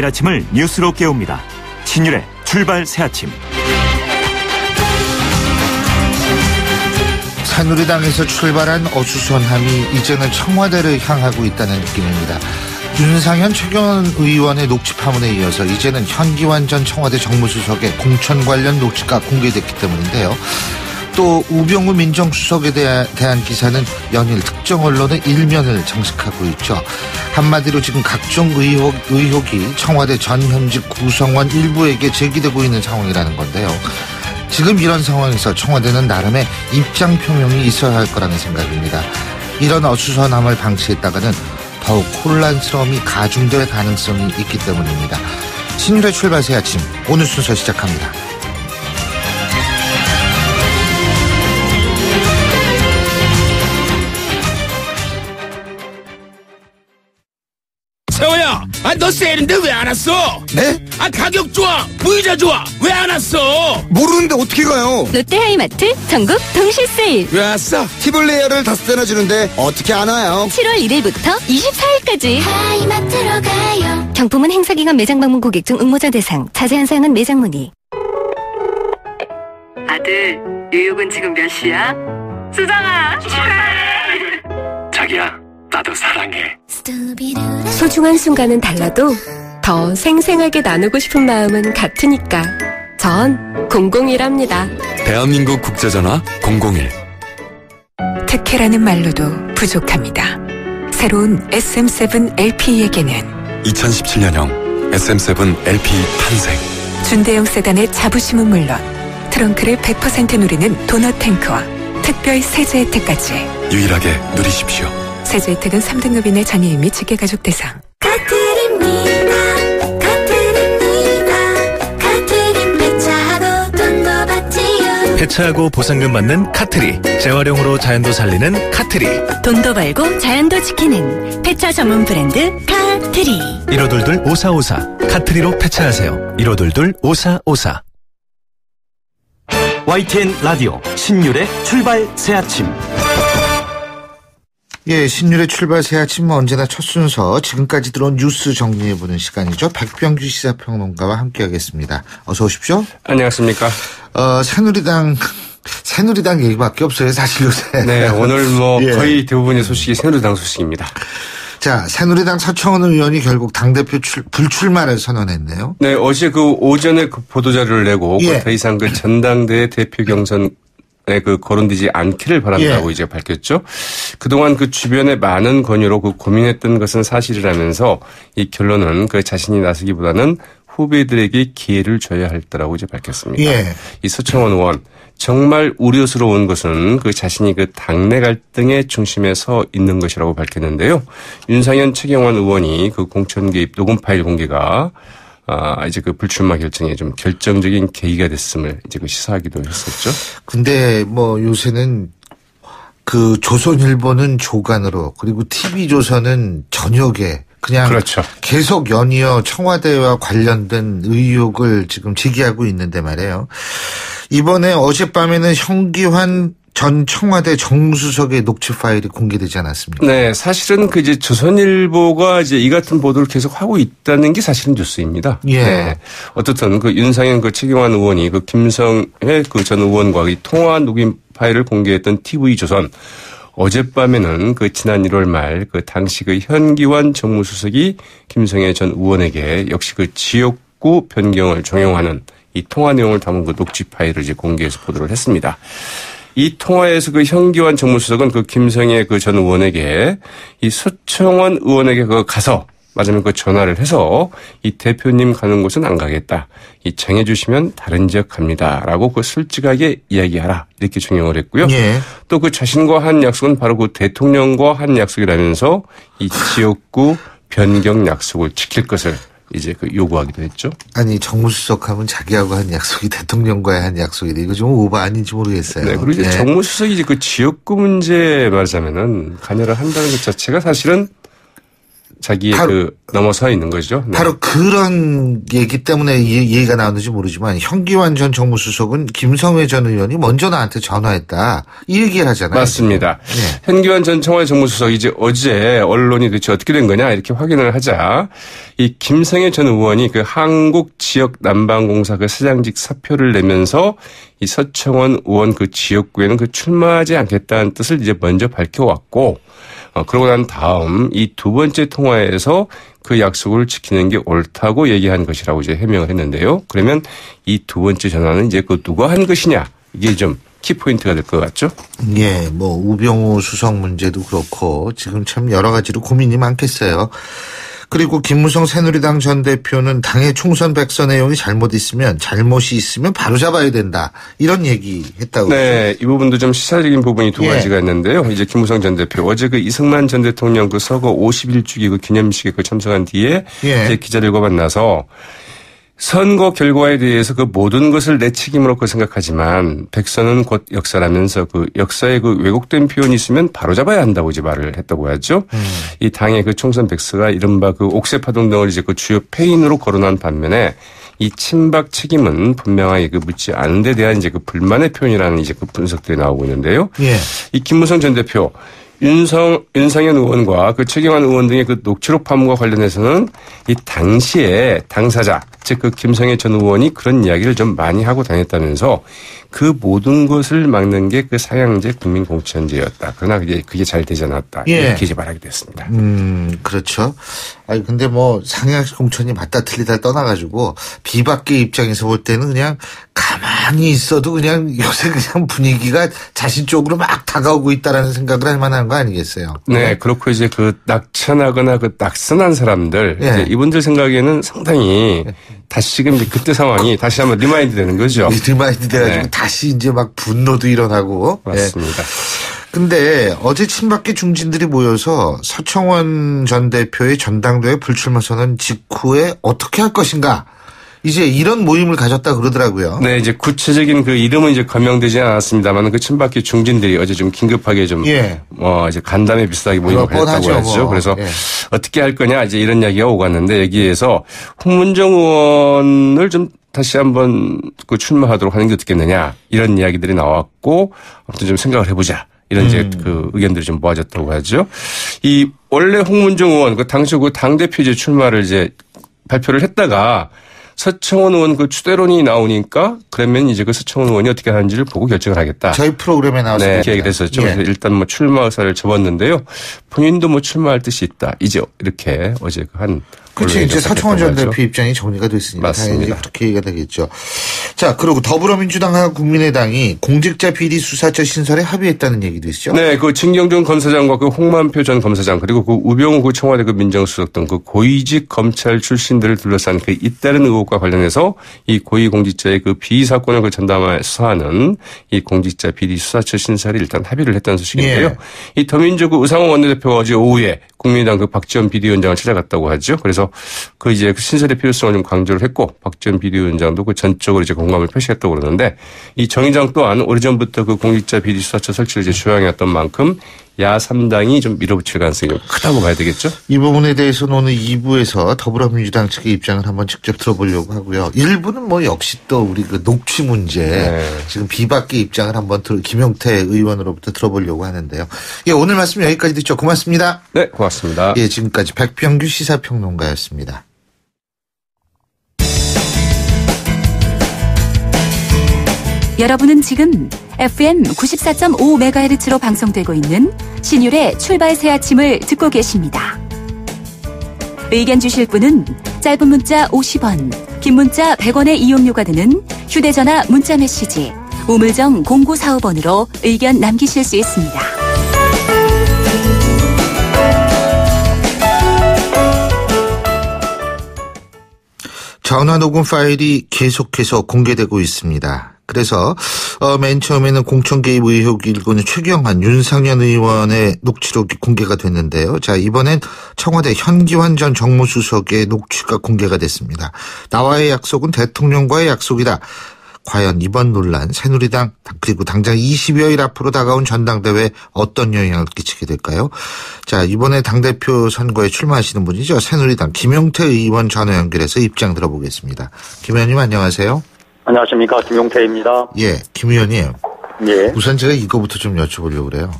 매일 아침을 뉴스로 깨웁니다. 신율의 출발 새아침. 새누리당에서 출발한 어수선함이 이제는 청와대를 향하고 있다는 느낌입니다. 윤상현 최경원 의원의 녹취 파문에 이어서 이제는 현기환 전 청와대 정무수석의 공천 관련 녹취가 공개됐기 때문인데요. 또 우병우 민정수석에 대한 기사는 연일 특정 언론의 일면을 장식하고 있죠. 한마디로 지금 각종 의혹이 청와대 전 현직 구성원 일부에게 제기되고 있는 상황이라는 건데요. 지금 이런 상황에서 청와대는 나름의 입장 표명이 있어야 할 거라는 생각입니다. 이런 어수선함을 방치했다가는 더욱 혼란스러움이 가중될 가능성이 있기 때문입니다. 신율의 출발 새 아침, 오늘 순서 시작합니다. 세호야, 너 세일인데 왜 안 왔어? 네? 가격 좋아, 무이자 좋아, 왜 안 왔어? 모르는데 어떻게 가요? 롯데하이마트 전국 동시 세일. 왜 왔어? 티블레어를 5대나 주는데 어떻게 안 와요? 7월 1일부터 24일까지. 하이마트로 가요. 경품은 행사기간 매장 방문 고객 중 응모자 대상. 자세한 사항은 매장 문의. 아들, 뉴욕은 지금 몇 시야? 수정아, 축하해. 자기야, 나도 사랑해. 소중한 순간은 달라도 더 생생하게 나누고 싶은 마음은 같으니까 전 001합니다. 대한민국 국제전화 001. 특혜라는 말로도 부족합니다. 새로운 SM7 LPE에게는 2017년형 SM7 LP 탄생. 준대용 세단의 자부심은 물론 트렁크를 100% 누리는 도넛 탱크와 특별 세제 혜택까지 유일하게 누리십시오. 세제 혜택은 3등급 이내 장애인 및 직계가족 대상. 폐차하고 보상금 받는 카트리, 재활용으로 자연도 살리는 카트리, 돈도 벌고 자연도 지키는 폐차 전문 브랜드 카트리. 1522-5454 카트리로 폐차하세요. 1522-5454. YTN 라디오 신율의 출발 새아침. 예, 신율의 출발 새 아침 언제나 첫 순서 지금까지 들어온 뉴스 정리해보는 시간이죠. 백병규 시사평론가와 함께하겠습니다. 어서 오십시오. 안녕하십니까. 새누리당 얘기밖에 없어요, 사실 요새. 네, 오늘 예. 거의 대부분의 소식이 새누리당 소식입니다. 자, 새누리당 서청원 의원이 결국 당대표 불출마를 선언했네요. 네, 어제 오전에 보도자료를 내고 예. 더 이상 전당대회 대표 경선 거론되지 않기를 바란다고 예. 이제 밝혔죠. 그동안 주변에 많은 권유로 고민했던 것은 사실이라면서 이 결론은 자신이 나서기보다는 후배들에게 기회를 줘야 할 거라고 이제 밝혔습니다. 예. 이 서청원 의원 정말 우려스러운 것은 자신이 당내 갈등의 중심에 서 있는 것이라고 밝혔는데요. 윤상현 최경환 의원이 공천 개입 녹음 파일 공개가 이제 불출마 결정에 좀 결정적인 계기가 됐음을 이제 시사하기도 했었죠. 근데 요새는 조선일보는 조간으로 그리고 TV조선은 저녁에 그냥 그렇죠. 계속 연이어 청와대와 관련된 의혹을 지금 제기하고 있는데 말이에요. 이번에 어젯밤에는 현기환 전 청와대 정무수석의 녹취 파일이 공개되지 않았습니까? 네, 사실은 이제 조선일보가 이제 이 같은 보도를 계속 하고 있다는 게 사실은 뉴스입니다. 예. 네. 어떻든 윤상현 최경환 의원이 김성회 전 의원과 이 통화 녹음 파일을 공개했던 TV조선 어젯밤에는 지난 1월 말 당시 현기환 정무수석이 김성회 전 의원에게 역시 지역구 변경을 종용하는 이 통화 내용을 담은 녹취 파일을 이제 공개해서 보도를 했습니다. 이 통화에서 현기환 정무수석은 김성애 전 의원에게 이 서청원 의원에게 가서 맞으면 전화를 해서 이 대표님 가는 곳은 안 가겠다. 이 정해주시면 다른 지역 갑니다라고 솔직하게 이야기하라. 이렇게 종용을 했고요. 예. 또 자신과 한 약속은 바로 대통령과 한 약속이라면서 이 지역구 변경 약속을 지킬 것을 이제 요구하기도 했죠. 아니, 정무수석 하면 자기하고 한 약속이 대통령과의 한 약속이래. 이거 좀 오버 아닌지 모르겠어요. 네. 그리고 이제 정무수석이 이제 지역구 문제 말하자면은 관여를 한다는 것 자체가 사실은 자기의 그 넘어서 있는 거죠. 네. 바로 그런 얘기 때문에 이 얘기가 나오는지 모르지만 현기환 전 정무수석은 김성회 전 의원이 먼저 나한테 전화했다. 이 얘기를 하잖아요. 맞습니다. 네. 현기환 전 청와대 정무수석 이제 어제 언론이 대체 어떻게 된 거냐 이렇게 확인을 하자 이 김성회 전 의원이 그 한국지역난방공사 그 사장직 사표를 내면서 이 서청원 의원 그 지역구에는 그 출마하지 않겠다는 뜻을 이제 먼저 밝혀왔고 그러고 난 다음 이 두 번째 통화에서 그 약속을 지키는 게 옳다고 얘기한 것이라고 이제 해명을 했는데요. 그러면 이 두 번째 전화는 이제 그 누가 한 것이냐 이게 좀 키포인트가 될 것 같죠? 예, 뭐 우병우 수석 문제도 그렇고 지금 참 여러 가지로 고민이 많겠어요. 그리고 김무성 새누리당 전 대표는 당의 총선 백서 내용이 잘못이 있으면 바로 잡아야 된다. 이런 얘기 했다고. 네. 이 부분도 좀 시사적인 부분이 두 가지가 있는데요. 이제 김무성 전 대표 어제 그 이승만 전 대통령 그 서거 51주기 그 기념식에 그 참석한 뒤에 이제 기자들과 만나서 선거 결과에 대해서 그 모든 것을 내 책임으로 그 생각하지만 백서는 곧 역사라면서 그 역사에 그 왜곡된 표현이 있으면 바로잡아야 한다고 이제 말을 했다고 하죠. 이 당의 그 총선 백서가 이른바 그 옥새파동 등을 이제 그 주요 패인으로 거론한 반면에 이 친박 책임은 분명하게 그 묻지 않은 데 대한 이제 그 불만의 표현이라는 이제 그 분석들이 나오고 있는데요. 예. 이 김무성 전 대표 윤상현 의원과 그 최경환 의원 등의 그 녹취록 파문과 관련해서는 이 당시에 당사자, 즉 그 김성애 전 의원이 그런 이야기를 좀 많이 하고 다녔다면서 그 모든 것을 막는 게 그 사양제 국민공천제였다. 그러나 그게 잘 되지 않았다. 이렇게 이제 말하게 됐습니다. 그렇죠. 아니 근데 뭐 상향식 공천이 맞다 틀리다 떠나가지고 비박계 입장에서 볼 때는 그냥 가만히 있어도 그냥 요새 그냥 분위기가 자신 쪽으로 막 다가오고 있다라는 생각을 할 만한 거 아니겠어요? 네, 그렇고 이제 그 낙천하거나 그 낙선한 사람들 이제 이분들 생각에는 상당히 다시금 이제 그때 상황이 다시 한번 리마인드 되는 거죠. 리마인드 돼가지고 다시 이제 막 분노도 일어나고. 맞습니다. 근데 어제 친박계 중진들이 모여서 서청원 전 대표의 전당대회 불출마 선언 직후에 어떻게 할 것인가. 이제 이런 모임을 가졌다 그러더라고요. 네, 이제 구체적인 그 이름은 이제 거명되지 않았습니다만 그 친박계 중진들이 어제 좀 긴급하게 좀 이제 간담회 비슷하게 모임을 가졌다고 하죠. 그래서 어떻게 할 거냐 이제 이런 이야기가 오고 갔는데 여기에서 홍문정 의원을 좀 다시 한번 그 출마하도록 하는 게 어떻겠느냐 이런 이야기들이 나왔고 아무튼 좀 생각을 해보자. 이런 이제 그 의견들이 좀 모아졌다고 하죠. 이 원래 홍문정 의원 그 당시 그 당대표 이제 출마를 이제 발표를 했다가 서청원 의원 그 추대론이 나오니까 그러면 이제 그 서청원 의원이 어떻게 하는지를 보고 결정을 하겠다. 저희 프로그램에 나왔습니다. 네, 이렇게 얘기를 했었죠. 그래서 일단 뭐 출마 의사를 접었는데요. 본인도 뭐 출마할 뜻이 있다. 이제 이렇게 어제 한. 그렇지. 이제 서청원 전 대표 입장이 정리가 됐으니까 맞습니다. 그렇게 얘기가 되겠죠. 자, 그리고 더불어민주당과 국민의당이 공직자 비리 수사처 신설에 합의했다는 얘기도 있죠. 네, 그 진경준 검사장과 그 홍만표 전 검사장 그리고 그 우병우 그 청와대 그 민정수석 등 그 고위직 검찰 출신들을 둘러싼 그 잇따른 의혹과 관련해서 이 고위공직자의 그 비위 사건을 그 전담해 수사하는 이 공직자 비리 수사처 신설에 일단 합의를 했다는 소식인데요. 이 더민주 그 의상호 원내대표가 어제 오후에 국민의당 그 박지원 비대위원장을 찾아갔다고 하죠. 그래서 그 이제 그 신설의 필요성을 좀 강조를 했고 박지원 비대위원장도 그 전적으로 이제 공감을 표시했다고 그러는데 이 정의당 또한 오래전부터 그 공직자 비리 수사처 설치를 이제 주장해왔던 만큼 야3당이 좀 밀어붙일 가능성이 크다고 봐야 되겠죠. 이 부분에 대해서는 오늘 2부에서 더불어민주당 측의 입장을 한번 직접 들어보려고 하고요. 1부는 뭐 역시 또 우리 그 녹취 문제 지금 비박계 입장을 한번 김용태 의원으로부터 들어보려고 하는데요. 예, 오늘 말씀 여기까지 듣죠. 고맙습니다. 네, 고맙습니다. 예, 지금까지 백병규 시사평론가였습니다. 여러분은 지금 FM 94.5MHz로 방송되고 있는 신율의 출발 새 아침을 듣고 계십니다. 의견 주실 분은 짧은 문자 50원, 긴 문자 100원의 이용료가 드는 휴대전화 문자 메시지 우물정 0945번으로 의견 남기실 수 있습니다. 전화 녹음 파일이 계속해서 공개되고 있습니다. 그래서 맨 처음에는 공천 개입 의혹 일고는 최경환, 윤상현 의원의 녹취록이 공개가 됐는데요. 자, 이번엔 청와대 현기환 전 정무수석의 녹취가 공개가 됐습니다. 나와의 약속은 대통령과의 약속이다. 과연 이번 논란 새누리당 그리고 당장 20여일 앞으로 다가온 전당대회에 어떤 영향을 끼치게 될까요? 자, 이번에 당대표 선거에 출마하시는 분이죠. 새누리당 김용태 의원 전화 연결해서 입장 들어보겠습니다. 김 의원님 안녕하세요. 안녕하십니까. 김용태입니다. 예, 김 의원님. 예. 우선 제가 이거부터 좀 여쭤보려고 그래요.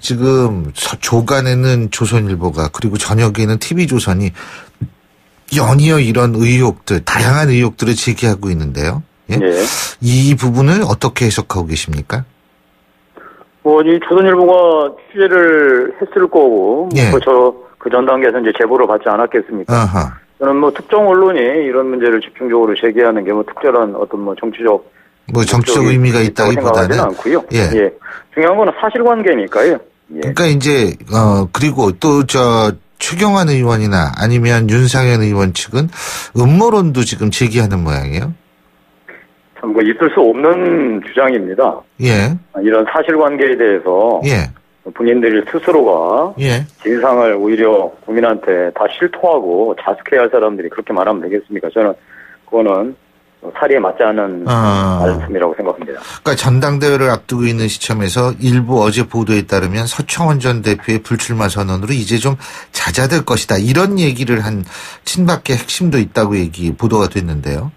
지금 조간에는 조선일보가 그리고 저녁에는 TV조선이 연이어 이런 의혹들, 다양한 의혹들을 제기하고 있는데요. 예? 예. 이 부분을 어떻게 해석하고 계십니까? 이 조선일보가 취재를 했을 거고, 예. 그 전 단계에서 이제 제보를 받지 않았겠습니까? 아하. 저는 특정 언론이 이런 문제를 집중적으로 제기하는 게 특별한 어떤 정치적 의미가 있다기보다는 않고요. 예. 예. 중요한 거는 사실관계니까요. 예. 그러니까 이제 그리고 또 최경환 의원이나 아니면 윤상현 의원 측은 음모론도 지금 제기하는 모양이에요. 참 있을 수 없는 주장입니다. 예. 이런 사실관계에 대해서 예. 본인들이 스스로가 예. 진상을 오히려 국민한테 다 실토하고 자숙해야 할 사람들이 그렇게 말하면 되겠습니까? 저는 그거는 사리에 맞지 않는 말씀이라고 생각합니다. 그러니까 전당대회를 앞두고 있는 시점에서 일부 어제 보도에 따르면 서청원 전 대표의 불출마 선언으로 이제 좀 잦아들 것이다. 이런 얘기를 한 친박계 핵심도 있다고 보도가 됐는데요.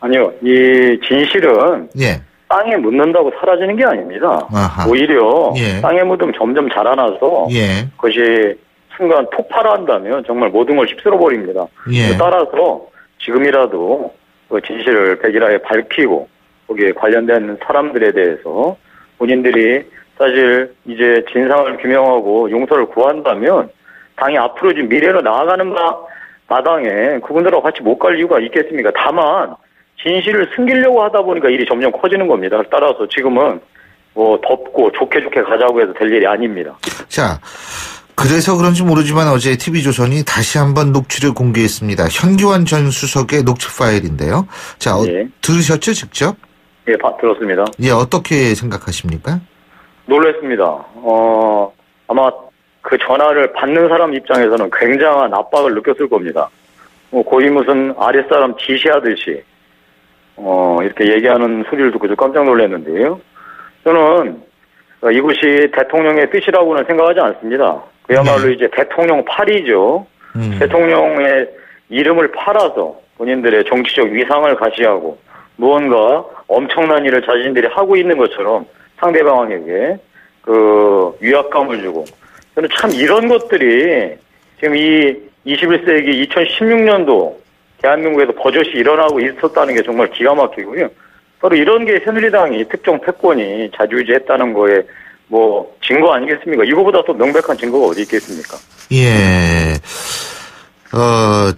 아니요. 이 진실은 예. 땅에 묻는다고 사라지는 게 아닙니다. 아하. 오히려 예. 땅에 묻으면 점점 자라나서 예. 그것이 순간 폭발한다면 정말 모든 걸 휩쓸어 버립니다. 예. 따라서 지금이라도 그 진실을 백일하에 밝히고 거기에 관련된 사람들에 대해서 본인들이 사실 이제 진상을 규명하고 용서를 구한다면 당이 앞으로 지금 미래로 나아가는 마당에 그분들하고 같이 못 갈 이유가 있겠습니까? 다만 진실을 숨기려고 하다 보니까 일이 점점 커지는 겁니다. 따라서 지금은 덮고 좋게 가자고 해도 될 일이 아닙니다. 자, 그래서 그런지 모르지만 어제 TV조선이 다시 한번 녹취를 공개했습니다. 현기환 전 수석의 녹취 파일인데요. 자, 예. 들으셨죠, 직접? 예, 들었습니다. 예, 어떻게 생각하십니까? 놀랐습니다. 아마 그 전화를 받는 사람 입장에서는 굉장한 압박을 느꼈을 겁니다. 거의 무슨 아랫사람 지시하듯이 이렇게 얘기하는 소리를 듣고 좀 깜짝 놀랐는데요. 저는 이것이 대통령의 뜻이라고는 생각하지 않습니다. 그야말로 이제 대통령 팔이죠. 대통령의 이름을 팔아서 본인들의 정치적 위상을 가시하고 무언가 엄청난 일을 자신들이 하고 있는 것처럼 상대방에게 위압감을 주고 저는 참 이런 것들이 지금 이 21세기 2016년도 대한민국에서 버젓이 일어나고 있었다는 게 정말 기가 막히고요. 바로 이런 게 새누리당이 특정 패권이 자주유지했다는 거에 증거 아니겠습니까? 이거보다 또 명백한 증거가 어디 있겠습니까? 예.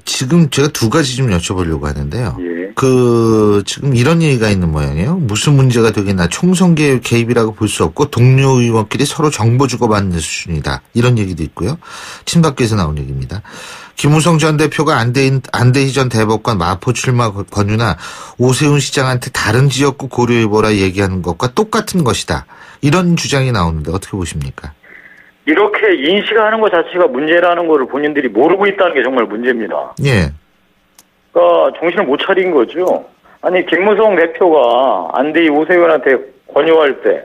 지금 제가 두 가지 좀 여쭤보려고 하는데요. 예. 지금 이런 얘기가 있는 모양이에요. 무슨 문제가 되겠나 총선 개입이라고 볼 수 없고 동료 의원끼리 서로 정보 주고받는 수준이다. 이런 얘기도 있고요. 친박계에서 나온 얘기입니다. 김무성 전 대표가 안대희 전 대법관 마포 출마 권유나 오세훈 시장한테 다른 지역구 고려해보라 얘기하는 것과 똑같은 것이다. 이런 주장이 나오는데 어떻게 보십니까? 이렇게 인식하는 것 자체가 문제라는 거를 본인들이 모르고 있다는 게 정말 문제입니다. 예. 그러니까 정신을 못 차린 거죠. 아니 김무성 대표가 안대희 오세훈한테 권유할 때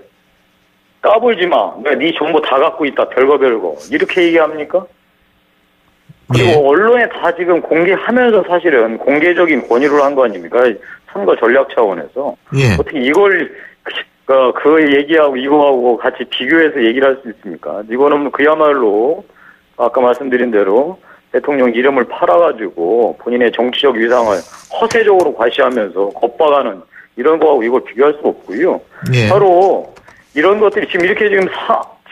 까불지 마. 내가 네 정보 다 갖고 있다. 별거 이렇게 얘기합니까? 그리고 예. 언론에 다 지금 공개하면서 사실은 공개적인 권유를 한 거 아닙니까? 선거 전략 차원에서. 예. 어떻게 이걸 그 얘기하고 이거하고 같이 비교해서 얘기를 할 수 있습니까? 이거는 그야말로 아까 말씀드린 대로 대통령 이름을 팔아가지고 본인의 정치적 위상을 허세적으로 과시하면서 겁박하는 이런 거하고 이걸 비교할 수 없고요. 예. 바로 이런 것들이 지금 이렇게 지금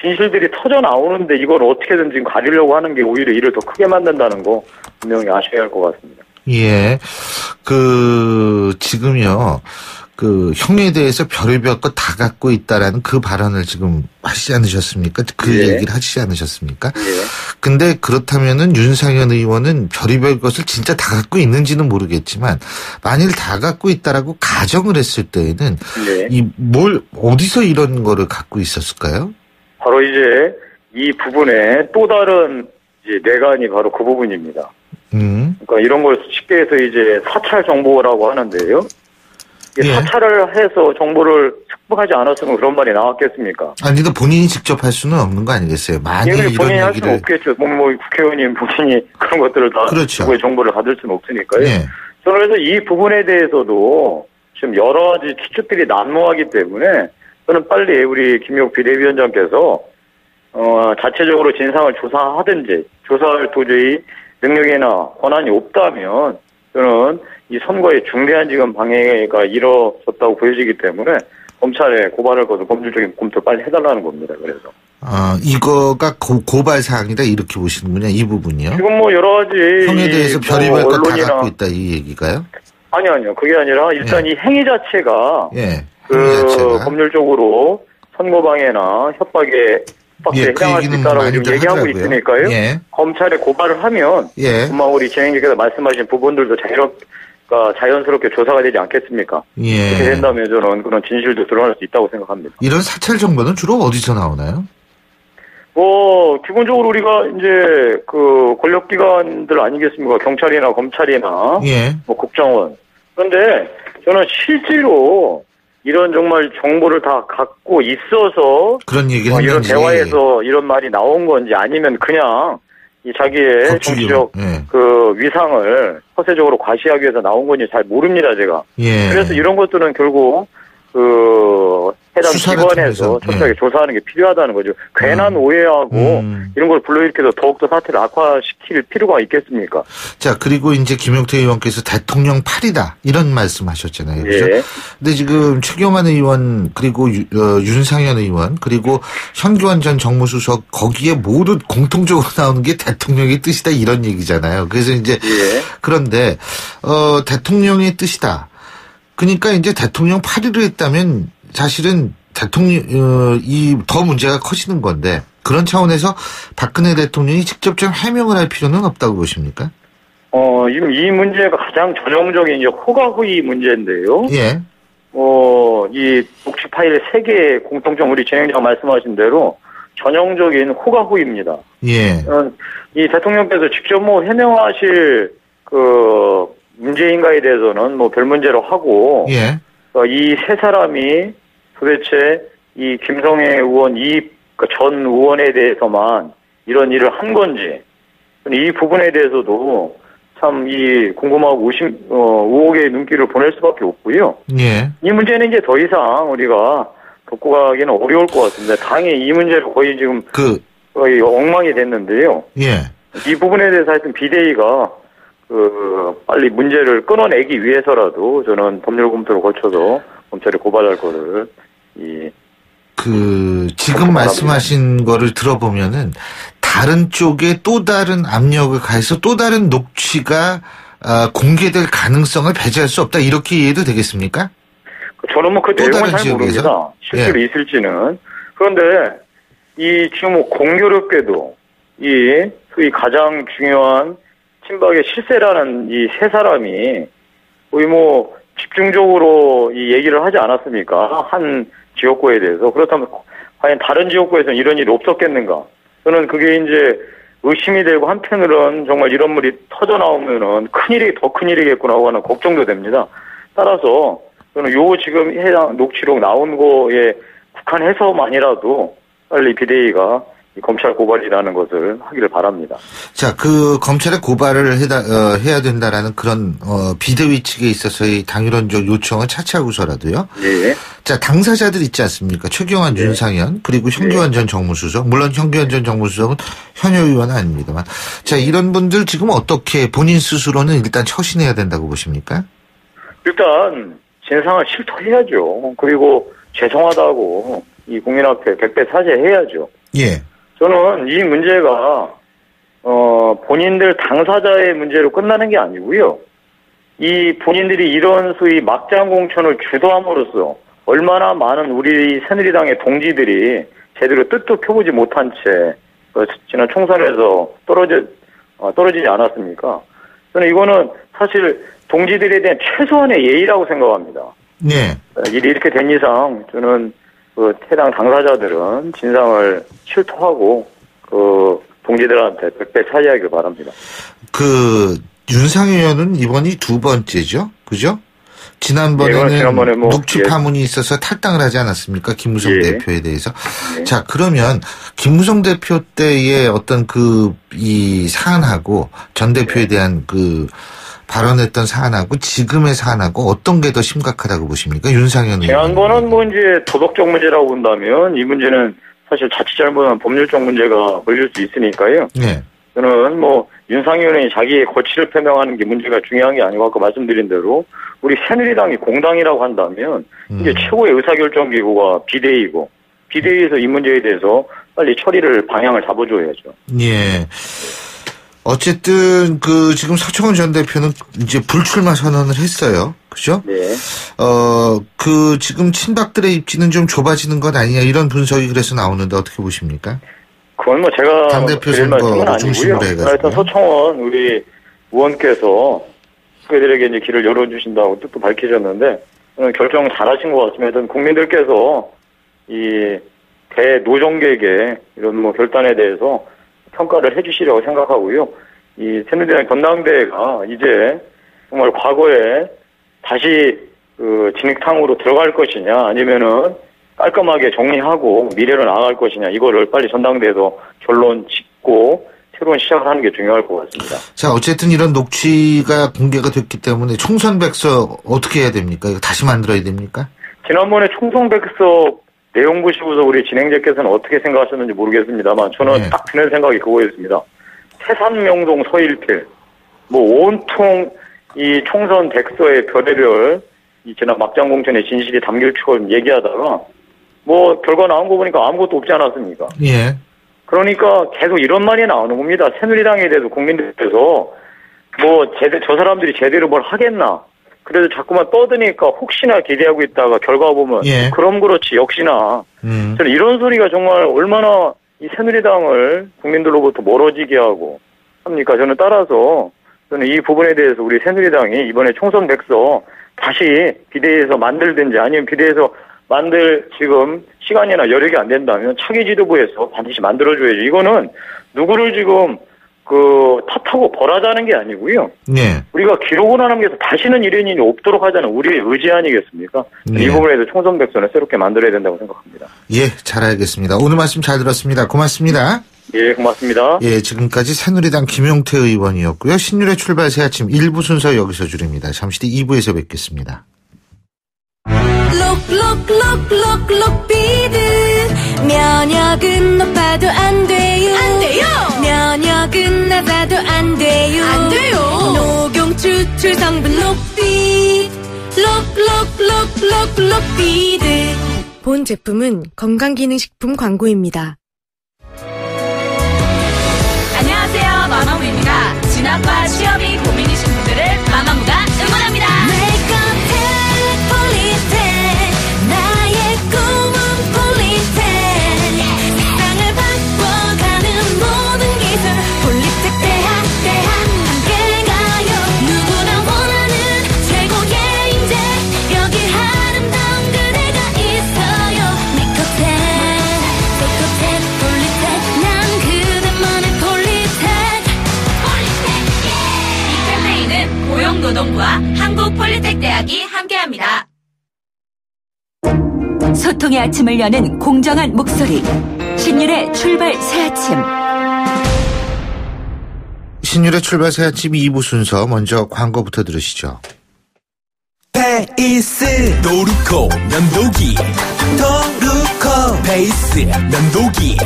진실들이 터져 나오는데 이걸 어떻게든 지금 가리려고 하는 게 오히려 일을 더 크게 만든다는 거 분명히 아셔야 할 것 같습니다. 예. 지금요. 형에 대해서 별의별 것 다 갖고 있다라는 그 발언을 지금 하시지 않으셨습니까? 예. 얘기를 하시지 않으셨습니까? 예. 근데 그렇다면은 윤상현 의원은 별의별 것을 진짜 다 갖고 있는지는 모르겠지만 만일 다 갖고 있다라고 가정을 했을 때에는 예. 어디서 이런 거를 갖고 있었을까요? 바로 이제 이 부분에 또 다른 이제 내관이 바로 그 부분입니다. 그러니까 이런 걸 쉽게 해서 이제 사찰 정보라고 하는데요. 사찰을 해서 정보를 습득하지 않았으면 그런 말이 나왔겠습니까? 아니, 근데 본인이 직접 할 수는 없는 거 아니겠어요? 많이 이런 본인이 할 수는 없겠죠. 뭐 국회의원님 본인이 그런 것들을 다 그렇죠. 누구의 정보를 받을 수는 없으니까요. 예. 저는 그래서 이 부분에 대해서도 지금 여러 가지 추측들이 난무하기 때문에 저는 빨리 우리 김용욱 비대위원장께서 자체적으로 진상을 조사하든지 조사할 도저히 능력이나 권한이 없다면 저는 이 선거에 중대한 지금 방해가 이뤄졌다고 보여지기 때문에 검찰에 고발할 것을 법률적인 검토를 빨리 해달라는 겁니다. 그래서. 이거가 고발 사항이다 이렇게 보시는군요. 이 부분이요. 지금 뭐 여러 가지 형에 대해서 별의별 것 다 갖고 있다 이 얘기가요? 아니요. 그게 아니라 일단 이 행위 자체가 법률적으로 선거방해나 협박에 해당할 수 있다라고 지금 얘기하고 하더라고요. 있으니까요. 검찰에 고발을 하면 아마 우리 진행자께서 말씀하신 부분들도 자연스럽게 조사가 되지 않겠습니까? 그렇게 된다면 저는 그런 진실도 드러날 수 있다고 생각합니다. 이런 사찰 정보는 주로 어디서 나오나요? 기본적으로 우리가 이제 그 권력기관들 아니겠습니까? 경찰이나 검찰이나 국정원. 그런데 저는 실제로 이런 정말 정보를 다 갖고 있어서 그런 얘기를 이런 대화에서 이런 말이 나온 건지 아니면 그냥 이 자기의 정치적 그 위상을 허세적으로 과시하기 위해서 나온 건지 잘 모릅니다, 제가. 그래서 이런 것들은 결국 그 해당 기관에서 철저하게 조사하는 게 필요하다는 거죠. 괜한 오해하고 이런 걸 불러일으켜서 더욱더 사태를 악화시킬 필요가 있겠습니까? 자, 그리고 이제 김용태 의원께서 대통령 팔이다 이런 말씀하셨잖아요. 그렇죠? 근데 지금 최경환 의원 그리고 윤상현 의원 그리고 현기환 전 정무수석 거기에 모두 공통적으로 나오는 게 대통령의 뜻이다 이런 얘기잖아요. 그래서 이제 그런데 대통령의 뜻이다. 그러니까 이제 대통령 파리를 했다면 사실은 더 문제가 커지는 건데 그런 차원에서 박근혜 대통령이 직접 좀 해명을 할 필요는 없다고 보십니까? 이 문제가 가장 전형적인 이제 호가호의 문제인데요. 이 녹취 파일 3개의 공통점 우리 진행자가 말씀하신 대로 전형적인 호가호의입니다. 이 대통령께서 직접 해명하실 그 문제인가에 대해서는 별 문제로 하고 이 세 사람이 도대체 이 김성애 의원 전 의원에 대해서만 이런 일을 한 건지 이 부분에 대해서도 참 궁금하고 의혹의 눈길을 보낼 수밖에 없고요. 이 문제는 이제 더 이상 우리가 덮고 가기는 어려울 것 같습니다. 당연히 이 문제로 거의 지금 거의 엉망이 됐는데요. 이 부분에 대해서 하여튼 비대위가 빨리 문제를 끊어내기 위해서라도 저는 법률 검토를 거쳐서 검찰에 고발할 거를 지금 말씀하신 거를 들어보면은 다른 쪽에 또 다른 압력을 가해서 또 다른 녹취가 공개될 가능성을 배제할 수 없다 이렇게 이해도 되겠습니까? 저는 그 내용은 잘 모릅니다. 실제로 있을지는. 그런데 지금 공교롭게도 소위 가장 중요한 친박의 실세라는 이 세 사람이 거의 집중적으로 이 얘기를 하지 않았습니까? 한 지역구에 대해서. 그렇다면 과연 다른 지역구에서는 이런 일이 없었겠는가? 저는 그게 이제 의심이 되고 한편으로는 정말 이런 물이 터져 나오면은 더 큰일이겠구나 하는 걱정도 됩니다. 따라서 저는 지금 해당 녹취록 나온 거에 국한해서만이라도 빨리 비대위가 검찰 고발이라는 것을 하기를 바랍니다. 자, 검찰에 고발을 해야 된다라는 그런 비대위 측에 있어서의 당위론적 요청을 차치하고서라도요. 자, 당사자들 있지 않습니까? 최경환, 윤상현 그리고 현기환 전 정무수석. 물론 현기환 전 정무수석은 현역 의원은 아닙니다만. 자, 이런 분들 지금 어떻게 본인 스스로는 일단 처신해야 된다고 보십니까? 일단 진상을 실토해야죠. 그리고 죄송하다고 이 국민 앞에 백배 사죄해야죠. 저는 이 문제가 본인들 당사자의 문제로 끝나는 게 아니고요. 이 본인들이 이런 소위 막장 공천을 주도함으로써 얼마나 많은 우리 새누리당의 동지들이 제대로 뜻도 펴보지 못한 채 지난 총선에서 떨어지지 않았습니까? 저는 이거는 사실 동지들에 대한 최소한의 예의라고 생각합니다. 일이 이렇게 된 이상 저는 해당 당사자들은 진상을 실토하고 동지들한테 백배 사죄하길 바랍니다. 윤상현 의원은 이번이 2번째죠, 그죠? 지난번에는 녹취 파문이 있어서 탈당을 하지 않았습니까? 김무성 대표에 대해서. 자, 그러면 김무성 대표 때의 어떤 이 사안하고 전 대표에 대한 발언했던 사안하고 지금의 사안하고 어떤 게 더 심각하다고 보십니까? 윤상현 의원. 지난번은 이제 도덕적 문제라고 본다면 이 문제는 사실 자칫 잘못하면 법률적 문제가 걸릴 수 있으니까요. 네. 저는 윤상현 의원이 자기의 거취를 표명하는 게 문제가 중요한 게 아니고 아까 말씀드린 대로 우리 새누리당이 공당이라고 한다면 이게 최고의 의사결정기구가 비대위고 비대위에서 이 문제에 대해서 빨리 처리를 방향을 잡아줘야죠. 예. 어쨌든 지금 서청원 전 대표는 이제 불출마 선언을 했어요. 그죠? 네. 지금 친박들의 입지는 좀 좁아지는 것 아니냐 이런 분석이 그래서 나오는데 어떻게 보십니까? 그건 제가 당대표 선거 중심으로 해가지고. 하여튼 서청원 우리 의원께서 후배들에게 이제 길을 열어주신다고 뜻도 밝히셨는데 저는 결정 잘하신 것 같습니다. 하여튼 국민들께서 이 대노정객의 이런 결단에 대해서 평가를 해주시려고 생각하고요. 이 새누리당 전당대회가 이제 정말 과거에 다시 진흙탕으로 들어갈 것이냐 아니면은 깔끔하게 정리하고 미래로 나아갈 것이냐 이거를 빨리 전당대회에서 결론 짓고 새로운 시작을 하는 게 중요할 것 같습니다. 자, 어쨌든 이런 녹취가 공개가 됐기 때문에 총선 백서 어떻게 해야 됩니까? 이거 다시 만들어야 됩니까? 지난번에 총선 백서 내용 보시고서 우리 진행자께서는 어떻게 생각하셨는지 모르겠습니다만 저는 딱 드는 생각이 그거였습니다. 태산명동 서일필 온통 이 총선 백서의 별의별 지난 막장 공천의 진실이 담길 처럼 얘기하다가 결과 나온 거 보니까 아무것도 없지 않았습니까? 예. 그러니까 계속 이런 말이 나오는 겁니다. 새누리당에 대해서 국민들께서 저 사람들이 제대로 뭘 하겠나. 그래도 자꾸만 떠드니까 혹시나 기대하고 있다가 결과 보면 그럼 그렇지 역시나 저는 이런 소리가 정말 얼마나 이 새누리당을 국민들로부터 멀어지게 하고 합니까? 저는 따라서 저는 이 부분에 대해서 우리 새누리당이 이번에 총선 백서 다시 비대위에서 만들든지 아니면 비대위에서 만들 지금 시간이나 여력이 안 된다면 차기 지도부에서 반드시 만들어줘야죠. 이거는 누구를 지금 탓하고 벌하자는 게 아니고요. 네. 우리가 기록을 하는 게 다시는 이런 일이 없도록 하자는 우리의 의지 아니겠습니까? 네. 이 부분에서 총선 백서는 새롭게 만들어야 된다고 생각합니다. 예, 잘 알겠습니다. 오늘 말씀 잘 들었습니다. 고맙습니다. 예, 고맙습니다. 예, 지금까지 새누리당 김용태 의원이었고요. 신율의 출발 새 아침 1부 순서 여기서 줄입니다. 잠시 뒤 2부에서 뵙겠습니다. 록비드 면역은 높아도 안 돼요. 면역은 낮아도 안 돼요. 녹용 추출 성분 록비드 록비드 본 제품은 건강기능식품 광고입니다. 안녕하세요, 마마무입니다. 진학과 취업이 고민이신 분들을 마마무가 응원합니다. 노동부와 한국폴리텍대학이 함께합니다. 소통의 아침을 여는 공정한 목소리 신율의 출발 새아침. 신율의 출발 새아침 2부 순서 먼저 광고부터 들으시죠. 페이스 도루코 면도기 도루코 페이스 면도기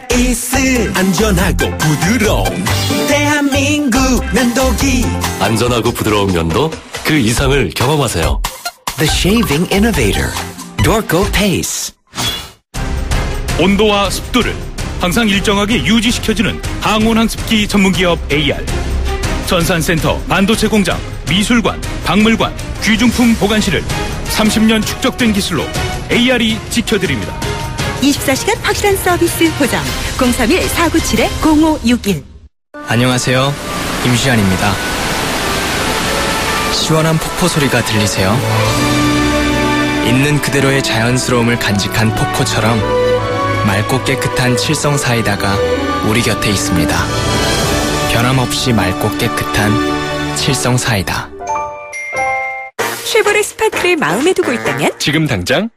페이스 안전하고 부드러운 대한민국 면도기 안전하고 부드러운 면도 그 이상을 경험하세요. The Shaving Innovator Dorco Pace. 온도와 습도를 항상 일정하게 유지시켜주는 항온항습기 전문기업 AR. 전산센터, 반도체 공장, 미술관, 박물관, 귀중품 보관실을 30년 축적된 기술로 AR이 지켜드립니다. 24시간 확실한 서비스 보장 031-497-0561. 안녕하세요, 임시안입니다. 시원한 폭포 소리가 들리세요? 있는 그대로의 자연스러움을 간직한 폭포처럼 맑고 깨끗한 칠성 사이다가 우리 곁에 있습니다. 변함없이 맑고 깨끗한 칠성 사이다. 쉐보레 스파크를 마음에 두고 있다면 지금 당장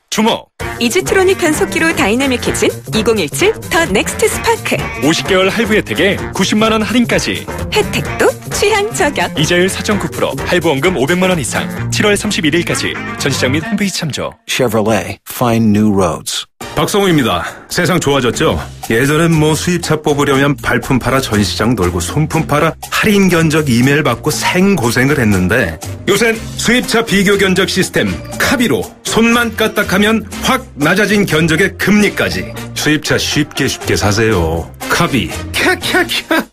주목! 이지트로닉 변속기로 다이나믹해진 2017 더 넥스트 스파크. 50개월 할부 혜택에 90만 원 할인까지. 혜택도 취향 저격. 이자율 4.9%, 할부원금 500만 원 이상. 7월 31일까지. 전시장 및 홈페이지 참조. Chevrolet, find new roads. 박성우입니다. 세상 좋아졌죠? 예전엔 뭐 수입차 뽑으려면 발품 팔아 전시장 돌고 손품 팔아 할인 견적 이메일 받고 생고생을 했는데 요샌 수입차 비교 견적 시스템 카비로 손만 까딱하면 확 낮아진 견적의 금리까지 수입차 쉽게 사세요. 카비. 캬캬캬.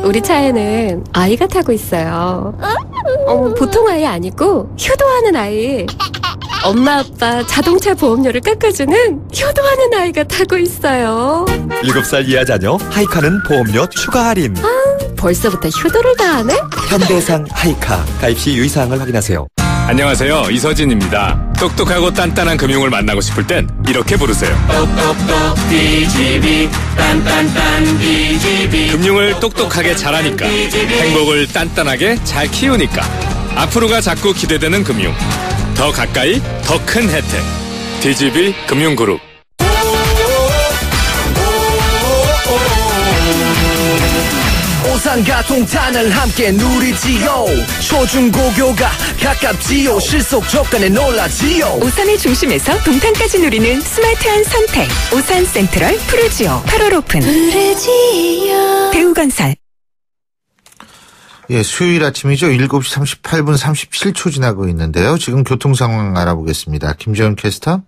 우리 차에는 아이가 타고 있어요. 보통 아이 아니고 효도하는 아이. 엄마 아빠 자동차 보험료를 깎아주는 효도하는 아이가 타고 있어요. 7살 이하 자녀 하이카는 보험료 추가 할인. 벌써부터 효도를 다 하네? 현대해상 하이카 가입 시 유의사항을 확인하세요. 안녕하세요, 이서진입니다. 똑똑하고 단단한 금융을 만나고 싶을 땐 이렇게 부르세요. 똑똑똑 DGB 딴딴딴 DGB. 금융을 똑똑하게 잘하니까 행복을 단단하게 잘 키우니까 앞으로가 자꾸 기대되는 금융, 더 가까이 더 큰 혜택. DGB 금융그룹. 오산과 동탄을 함께 누리지요. 초중고교가 가깝지요. 실속 조건에 놀라지요. 오산의 중심에서 동탄까지 누리는 스마트한 선택. 오산 센트럴 푸르지오 8월 오픈. 푸르지오. 대우건설. 예, 수요일 아침이죠. 7시 38분 37초 지나고 있는데요. 지금 교통 상황 알아보겠습니다. 김재훈 캐스터.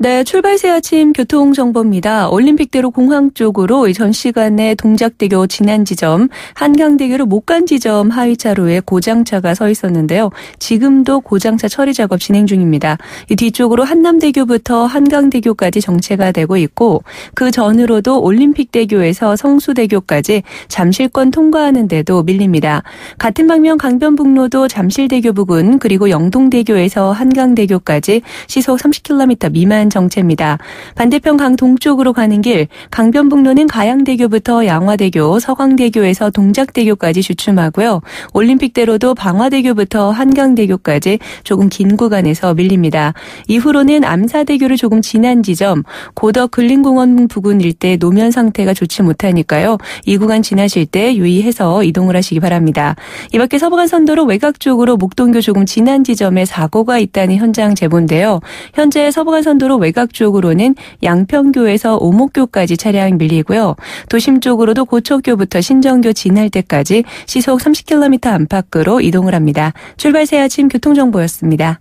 네, 출발 새 아침 교통정보입니다. 올림픽대로 공항 쪽으로 전 시간에 동작대교 지난 지점, 한강대교로 못 간 지점 하위차로에 고장차가 서 있었는데요. 지금도 고장차 처리 작업 진행 중입니다. 이 뒤쪽으로 한남대교부터 한강대교까지 정체가 되고 있고, 그 전으로도 올림픽대교에서 성수대교까지 잠실권 통과하는 데도 밀립니다. 같은 방면 강변북로도 잠실대교 부근 그리고 영동대교에서 한강대교까지 시속 30km 미만 정체입니다. 반대편 강 동쪽으로 가는 길 강변북로는 가양대교부터 양화대교, 서강대교에서 동작대교까지 주춤하고요. 올림픽대로도 방화대교부터 한강대교까지 조금 긴 구간에서 밀립니다. 이후로는 암사대교를 조금 지난 지점 고덕 근린공원 부근 일대 노면 상태가 좋지 못하니까요. 이 구간 지나실 때 유의해서 이동을 하시기 바랍니다. 이 밖에 서부간선도로 외곽 쪽으로 목동교 조금 지난 지점에 사고가 있다는 현장 제보인데요. 현재 서부간선도로 외곽 쪽으로는 양평교에서 오목교까지 차량 밀리고요. 도심 쪽으로도 고척교부터 신정교 지날 때까지 시속 30km 안팎으로 이동을 합니다. 출발 새 아침 교통정보였습니다.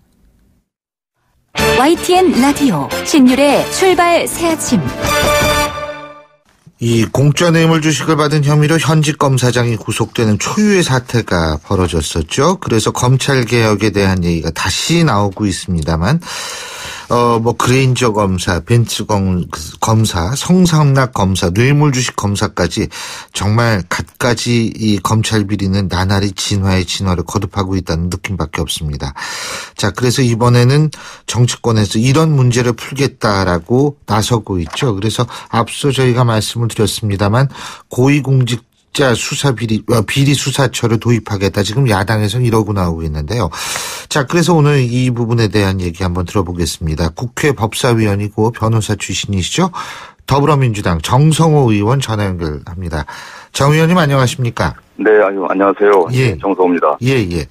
YTN 라디오 신율의 출발 새 아침. 이 공짜 뇌물 주식을 받은 혐의로 현직 검사장이 구속되는 초유의 사태가 벌어졌었죠. 그래서 검찰 개혁에 대한 얘기가 다시 나오고 있습니다만 그레인저 검사, 벤츠 검사, 성상납 검사, 뇌물주식 검사까지 정말 갖가지 이 검찰 비리는 나날이 진화의 진화를 거듭하고 있다는 느낌밖에 없습니다. 자, 그래서 이번에는 정치권에서 이런 문제를 풀겠다라고 나서고 있죠. 그래서 앞서 저희가 말씀을 드렸습니다만 고위공직 수사 비리 수사처를 도입하겠다. 지금 야당에서는 이러고 나오고 있는데요. 자, 그래서 오늘 이 부분에 대한 얘기 한번 들어보겠습니다. 국회 법사위원이고 변호사 출신이시죠. 더불어민주당 정성호 의원 전화 연결합니다. 정 의원님 안녕하십니까? 네, 안녕하세요. 예. 정성호입니다. 예.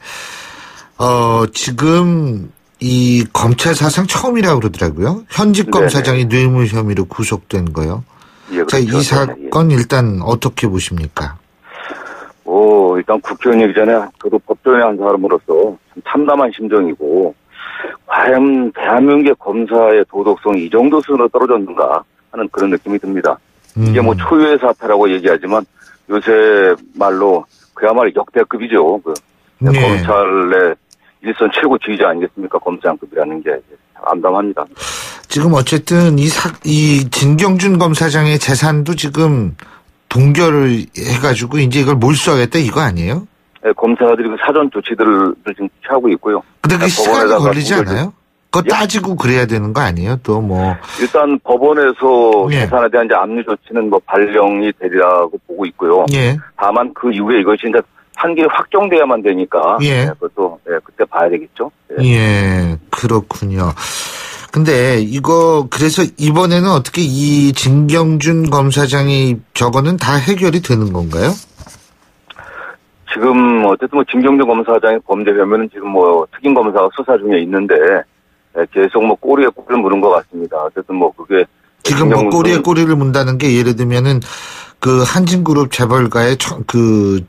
지금 이 검찰 사상 처음이라고 그러더라고요. 현직 검사장이 뇌물 혐의로 구속된 거요. 예, 그렇죠. 자, 이 사건 일단 어떻게 보십니까? 일단 국회의원이기 전에 저도 법조인의 한 사람으로서 참 참담한 심정이고, 과연 대한민국의 검사의 도덕성이 이 정도 수준으로 떨어졌는가 하는 그런 느낌이 듭니다. 이게 뭐 초유의 사태라고 얘기하지만 요새 말로 그야말로 역대급이죠. 검찰의 일선 최고 지휘자 아니겠습니까? 검사장급이라는 게 암담합니다. 지금 어쨌든 이 진경준 검사장의 재산도 지금 동결을 해가지고 이제 이걸 몰수하겠다 이거 아니에요? 네, 검사들이 그 사전 조치들을 지금 취하고 있고요. 근데 그 시간이 걸리지 않아요? 그거 따지고 그래야 되는 거 아니에요? 또 뭐. 일단 법원에서 재산에 대한 이제 압류 조치는 발령이 되리라고 보고 있고요. 예. 다만 그 이후에 이것이 이제 판결이 확정돼야만 되니까. 예. 그것도 그때 봐야 되겠죠. 예, 그렇군요. 근데 그래서 이번에는 어떻게 이 진경준 검사장이 저거는 다 해결이 되는 건가요? 지금 어쨌든 진경준 검사장의 범죄 혐의는 지금 특임 검사가 수사 중에 있는데 계속 꼬리에 꼬리를 무는 것 같습니다. 어쨌든 그게 지금 꼬리에 꼬리를 문다는 게 예를 들면은 그 한진그룹 재벌가의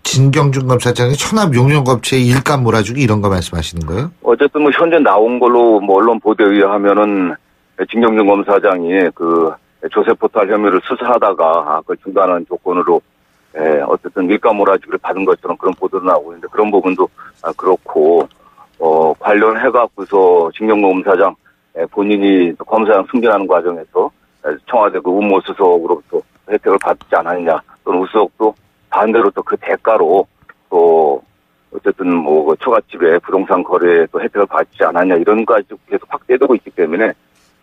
진경준 검사장의 천합용역업체의 일감 몰아주기 이런 거 말씀하시는 거예요? 어쨌든 현재 나온 걸로 언론 보도에 의하면은 진경준 검사장이 그 조세포탈 혐의를 수사하다가 그걸 중단하는 조건으로 어쨌든 일감 몰아주기를 받은 것처럼 그런 보도도 나오고 있는데 그런 부분도 그렇고 관련해갖고서 진경준 검사장 본인이 검사장 승진하는 과정에서 청와대 그 우모수석으로부터 혜택을 받지 않았느냐 또는 우수석도 반대로 또 그 대가로 또 어쨌든 그 처갓집에 부동산 거래에 또 혜택을 받지 않았냐 이런 것까지 계속 확대되고 있기 때문에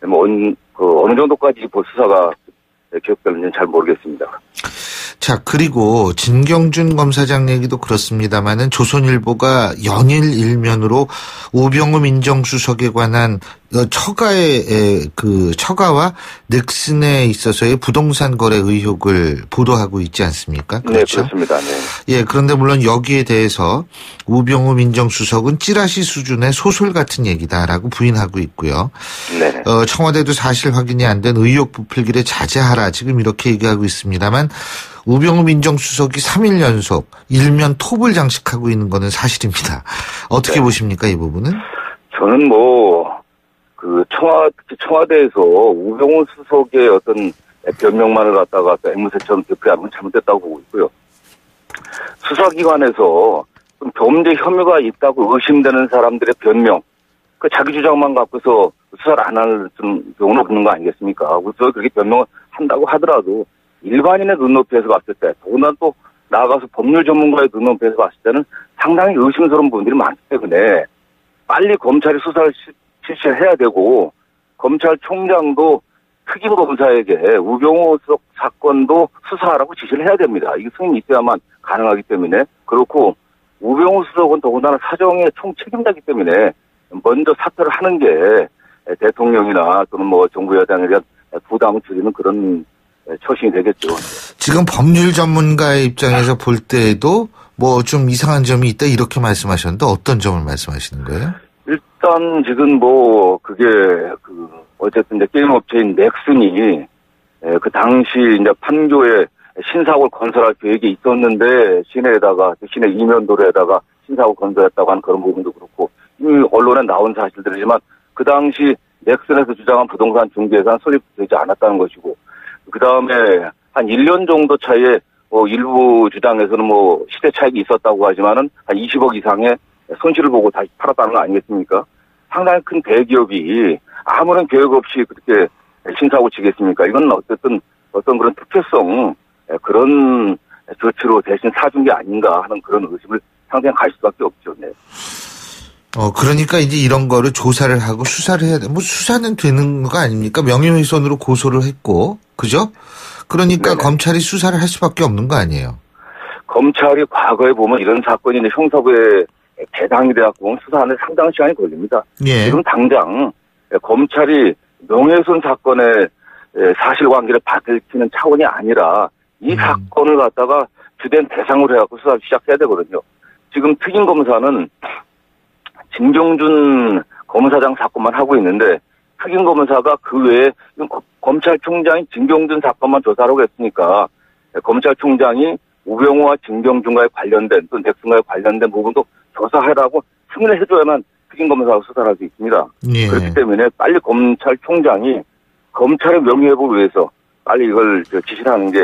어느 정도까지 수사가 계속되는지는 잘 모르겠습니다. 자, 그리고 진경준 검사장 얘기도 그렇습니다만은 조선일보가 연일 일면으로 우병우 민정수석에 관한 처가와 넥슨에 있어서의 부동산 거래 의혹을 보도하고 있지 않습니까? 그렇죠? 네, 그렇습니다. 네. 예, 그런데 물론 여기에 대해서 우병우 민정수석은 찌라시 수준의 소설 같은 얘기다라고 부인하고 있고요. 네. 청와대도 사실 확인이 안 된 의혹 부풀기를 자제하라 지금 이렇게 얘기하고 있습니다만 우병우 민정수석이 3일 연속 일면 톱을 장식하고 있는 거는 사실입니다. 어떻게 보십니까, 이 부분은? 저는 청와대에서 우병우 수석의 어떤 변명만을 갖다가 앵무새처럼 되풀이하는 건 잘못됐다고 보고 있고요. 수사기관에서 좀 범죄 혐의가 있다고 의심되는 사람들의 변명, 자기 주장만 갖고서 수사를 안 할 경우는 없는 거 아니겠습니까? 그래서 그렇게 변명을 한다고 하더라도 일반인의 눈높이에서 봤을 때, 더구나 또 나아가서 법률 전문가의 눈높이에서 봤을 때는 상당히 의심스러운 분들이 많기 때문에 빨리 검찰이 수사를 실시를 해야 되고 검찰총장도 특임 검사에게 우병우 수석 사건도 수사하라고 지시를 해야 됩니다. 이게 승인이 있어야만 가능하기 때문에 그렇고 우병우 수석은 더군다나 사정의 총책임자이기 때문에 먼저 사퇴를 하는 게 대통령이나 또는 정부 여당에 대한 부담을 줄이는 그런 처신이 되겠죠. 지금 법률 전문가의 입장에서 볼 때에도 좀 이상한 점이 있다 이렇게 말씀하셨는데 어떤 점을 말씀하시는 거예요? 일단 지금 그게 어쨌든 게임 업체인 넥슨이 그 당시 판교에 신사옥을 건설할 계획이 있었는데 시내 이면도로에다가 신사옥을 건설했다고 하는 그런 부분도 그렇고 이미 언론에 나온 사실들이지만 그 당시 넥슨에서 주장한 부동산 중개사는 설립되지 않았다는 것이고 그 다음에 한 1년 정도 차이에 일부 주장에서는 시대 차익이 있었다고 하지만은 한 20억 이상의 손실을 보고 다시 팔았다는 거 아니겠습니까? 상당히 큰 대기업이 아무런 계획 없이 그렇게 신사고 치겠습니까? 이건 어쨌든 어떤 그런 특혜성 그런 조치로 대신 사준 게 아닌가 하는 그런 의심을 상당히 가질 수밖에 없죠. 네. 그러니까 이제 이런 거를 조사를 하고 수사를 해야 돼. 수사는 되는 거 아닙니까? 명예훼손으로 고소를 했고, 그죠? 그러니까 네네. 검찰이 수사를 할 수밖에 없는 거 아니에요? 검찰이 과거에 보면 이런 사건이 이제 형사부에 배당이 돼갖고 수사하는데 상당한 시간이 걸립니다. 예. 지금 당장 검찰이 명예훼손 사건의 사실관계를 밝히는 차원이 아니라 이 사건을 갖다가 주된 대상으로 해갖고 수사를 시작해야 되거든요. 지금 특임검사는 진경준 검사장 사건만 하고 있는데 특임검사가 그 외에 검찰총장이 진경준 사건만 조사하라고 했으니까 검찰총장이 우병우와 진경준과의 관련된 또 넥슨과의 관련된 부분도 조사하라고 승인을 해줘야만 특임검사가 수사를 할 수 있습니다. 예. 그렇기 때문에 빨리 검찰총장이 검찰의 명예회복을 위해서 빨리 이걸 지시를 하는 게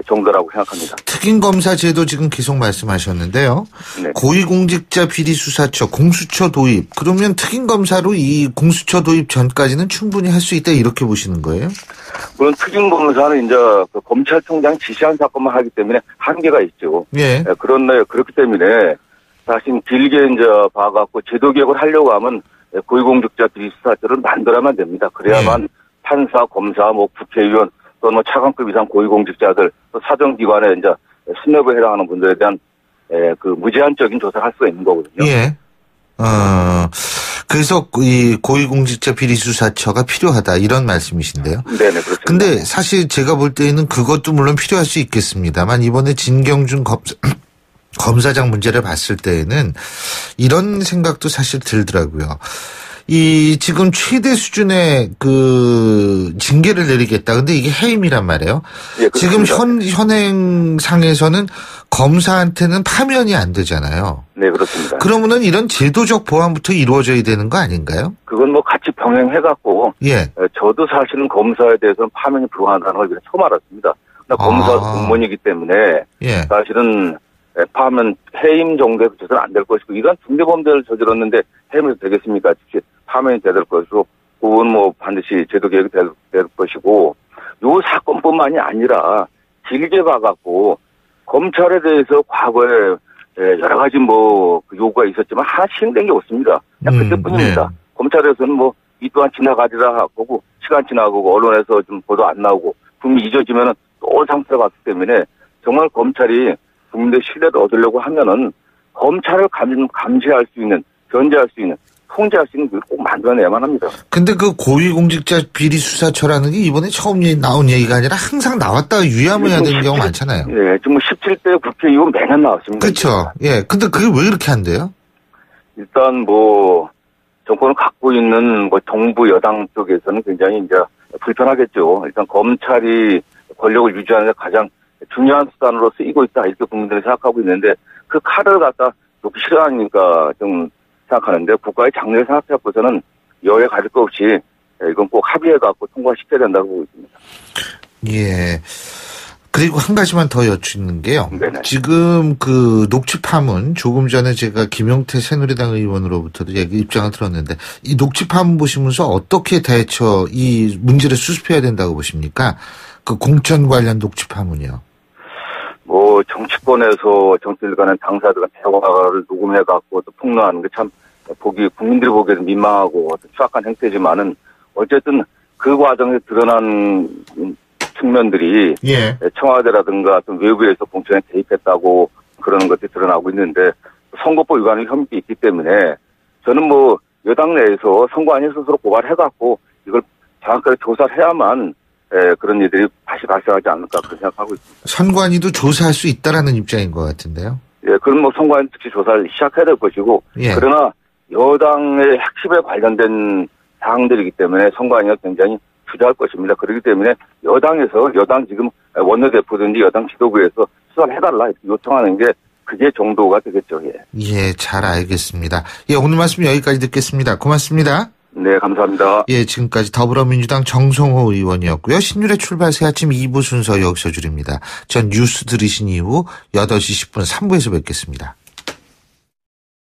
정도라고 생각합니다. 특임검사 제도 지금 계속 말씀하셨는데요. 네. 고위공직자 비리수사처, 공수처 도입. 그러면 특임검사로 이 공수처 도입 전까지는 충분히 할 수 있다 이렇게 보시는 거예요? 물론 특임검사는 이제 검찰총장이 지시한 사건만 하기 때문에 한계가 있죠. 예. 그런데 그렇기 때문에 사실 길게 이제 봐갖고 제도 개혁을 하려고 하면 고위공직자 비리수사처를 만들어야만 됩니다. 그래야만 예. 판사, 검사, 국회의원 또는 차관급 이상 고위공직자들 또 사정기관에 이제 신뢰부에 해당하는 분들에 대한 그 무제한적인 조사를 할 수가 있는 거거든요. 예. 그래서 이 고위공직자 비리수사처가 필요하다 이런 말씀이신데요. 네네, 그렇습니다. 근데 사실 제가 볼 때에는 그것도 물론 필요할 수 있겠습니다만 이번에 진경준 검사장 문제를 봤을 때에는 이런 생각도 사실 들더라고요. 이 지금 최대 수준의 그 징계를 내리겠다. 근데 이게 해임이란 말이에요. 예, 지금 현행상에서는 검사한테는 파면이 안 되잖아요. 네, 그렇습니다. 그러면은 이런 제도적 보완부터 이루어져야 되는 거 아닌가요? 그건 뭐 같이 병행해갖고. 예. 저도 사실은 검사에 대해서는 파면이 불가하다는 걸 처음 알았습니다. 검사 공무원이기 때문에. 예. 사실은 파면 해임 정도의 조사는 안 될 것이고 이런 중대범죄를 저질렀는데 해임해도 되겠습니까? 즉시 파면이 돼야 될 것이고 그건 뭐 반드시 제도 개혁이 될 것이고 요 사건뿐만이 아니라 길게 봐갖고 검찰에 대해서 과거에 여러 가지 뭐 요구가 있었지만 하나 시행된 게 없습니다. 그냥 그때뿐입니다. 네. 검찰에서는 뭐 이 또한 지나가리라 하고 시간 지나고 언론에서 좀 보도 안 나오고 국민이 잊어지면은 또 상태가 왔기 때문에 정말 검찰이 국민의 신뢰를 얻으려고 하면은 검찰을 감시할 수 있는, 견제할 수 있는, 통제할 수 있는 걸 꼭 만들어내야만 합니다. 근데 그 고위공직자 비리수사처라는 게 이번에 처음 나온 얘기가 아니라 항상 나왔다가 유야무야 되는 경우가 많잖아요. 예, 지금 17대 국회의원 매년 나왔습니다. 그렇죠. 예, 근데 그게 왜 그렇게 한대요? 일단 뭐 정권을 갖고 있는 뭐 정부 여당 쪽에서는 굉장히 이제 불편하겠죠. 일단 검찰이 권력을 유지하는 데 가장 중요한 수단으로 쓰이고 있다 이렇게 국민들이 생각하고 있는데 그 칼을 갖다 놓기 싫어하니까 좀 생각하는데 국가의 장래를 생각해보고서는 여야 가릴 거 없이 이건 꼭 합의해갖고 통과시켜야 된다고 보고 있습니다. 예. 그리고 한 가지만 더 여쭙는 게요. 네네. 지금 그 녹취 파문 조금 전에 제가 김용태 새누리당 의원으로부터도 입장을 들었는데 이 녹취 파문 보시면서 어떻게 이 문제를 수습해야 된다고 보십니까? 그 공천 관련 녹취 파문이요. 뭐 정치권에서 정치를 가는 당사자가 대화를 녹음해갖고 또 폭로하는 게 참 국민들이 보기에도 민망하고 추악한 행태지만은 어쨌든 그 과정에 드러난 측면들이 예. 청와대라든가 또 외부에서 공천에 개입했다고 그러는 것들이 드러나고 있는데 선거법 위반의 혐의가 있기 때문에 저는 뭐 여당 내에서 선관위 스스로 고발해갖고 이걸 정확하게 조사를 해야만 그런 일들이 다시 발생하지 않을까 그렇게 생각하고 있습니다. 선관위도 조사할 수 있다라는 입장인 것 같은데요. 예, 그럼 뭐 선관위 특히 조사를 시작해야 될 것이고 예. 그러나 여당의 핵심에 관련된 사항들이기 때문에 선관위가 굉장히 주저할 것입니다. 그렇기 때문에 여당 지금 원내대표든지 여당 지도부에서 수사를 해달라 이렇게 요청하는 게 그게 정도가 되겠죠. 예. 예, 잘 알겠습니다. 예, 오늘 말씀 여기까지 듣겠습니다. 고맙습니다. 네, 감사합니다. 예, 지금까지 더불어민주당 정성호 의원이었고요. 신율의 출발 새아침 2부 순서 여기서 줄입니다. 전 뉴스 들으신 이후 8시 10분 3부에서 뵙겠습니다.